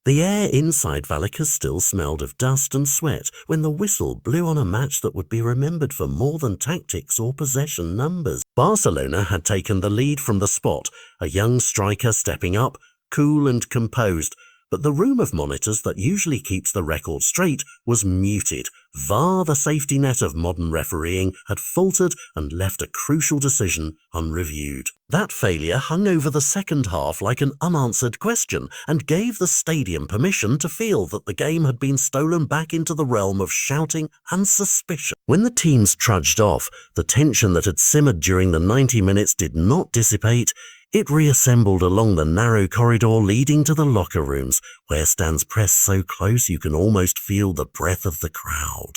The air inside Vallecas still smelled of dust and sweat when the whistle blew on a match that would be remembered for more than tactics or possession numbers. Barcelona had taken the lead from the spot, a young striker stepping up, cool and composed, but the room of monitors that usually keeps the record straight was muted. VAR, the safety net of modern refereeing, had faltered and left a crucial decision unreviewed. That failure hung over the second half like an unanswered question and gave the stadium permission to feel that the game had been stolen back into the realm of shouting and suspicion. When the teams trudged off, the tension that had simmered during the 90 minutes did not dissipate. It reassembled along the narrow corridor leading to the locker rooms, where stands pressed so close you can almost feel the breath of the crowd.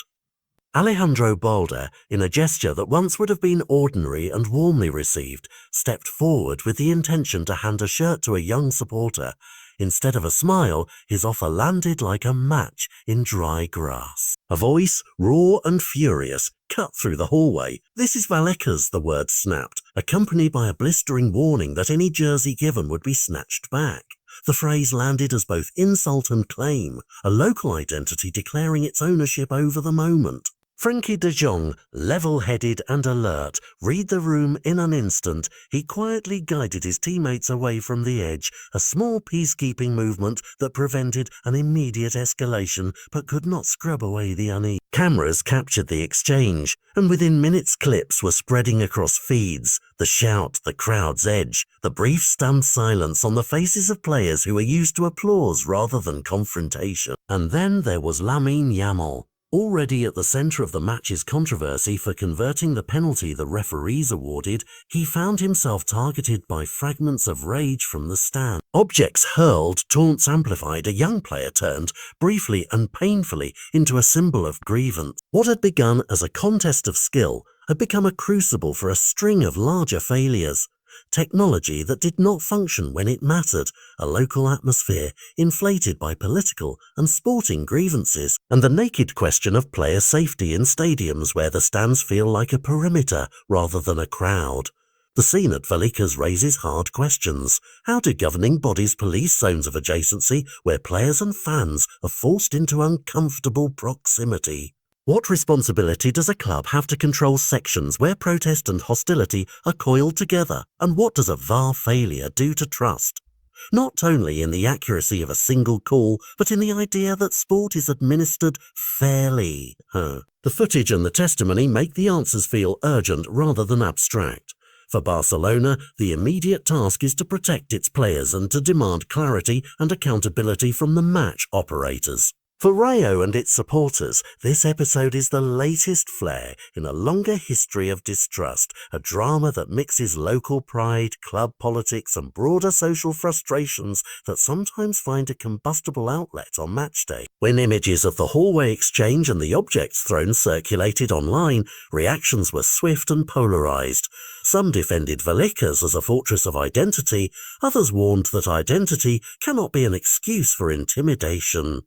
Alejandro Balde, in a gesture that once would have been ordinary and warmly received, stepped forward with the intention to hand a shirt to a young supporter. Instead of a smile, his offer landed like a match in dry grass. A voice, raw and furious, cut through the hallway. "This is Vallecas," the word snapped, accompanied by a blistering warning that any jersey given would be snatched back. The phrase landed as both insult and claim, a local identity declaring its ownership over the moment. Frenkie de Jong, level-headed and alert, read the room in an instant. He quietly guided his teammates away from the edge, a small peacekeeping movement that prevented an immediate escalation but could not scrub away the unease. Cameras captured the exchange, and within minutes clips were spreading across feeds. The shout, the crowd's edge, the brief stunned silence on the faces of players who were used to applause rather than confrontation. And then there was Lamine Yamal. Already at the center of the match's controversy for converting the penalty the referees awarded, he found himself targeted by fragments of rage from the stand. Objects hurled, taunts amplified, a young player turned, briefly and painfully, into a symbol of grievance. What had begun as a contest of skill had become a crucible for a string of larger failures. Technology that did not function when it mattered, a local atmosphere inflated by political and sporting grievances, and the naked question of player safety in stadiums where the stands feel like a perimeter rather than a crowd. The scene at Vallecas raises hard questions. How do governing bodies police zones of adjacency where players and fans are forced into uncomfortable proximity? What responsibility does a club have to control sections where protest and hostility are coiled together? And what does a VAR failure do to trust? Not only in the accuracy of a single call, but in the idea that sport is administered fairly. The footage and the testimony make the answers feel urgent rather than abstract. For Barcelona, the immediate task is to protect its players and to demand clarity and accountability from the match operators. For Rayo and its supporters, this episode is the latest flare in a longer history of distrust, a drama that mixes local pride, club politics and broader social frustrations that sometimes find a combustible outlet on match day. When images of the hallway exchange and the objects thrown circulated online, reactions were swift and polarized. Some defended Vallecas as a fortress of identity, others warned that identity cannot be an excuse for intimidation.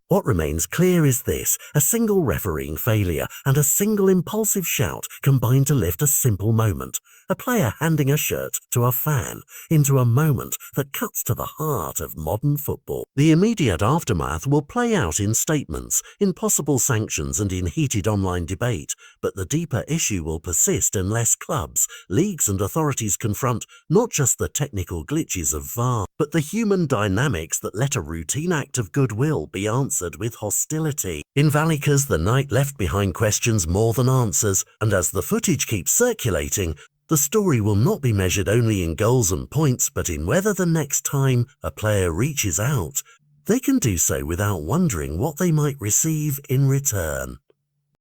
What remains clear is this: a single refereeing failure and a single impulsive shout combined to lift a simple moment. A player handing a shirt to a fan into a moment that cuts to the heart of modern football. The immediate aftermath will play out in statements, in possible sanctions and in heated online debate, but the deeper issue will persist unless clubs, leagues and authorities confront not just the technical glitches of VAR, but the human dynamics that let a routine act of goodwill be answered with hostility. In Vallecas, the night left behind questions more than answers, and as the footage keeps circulating, the story will not be measured only in goals and points, but in whether the next time a player reaches out, they can do so without wondering what they might receive in return.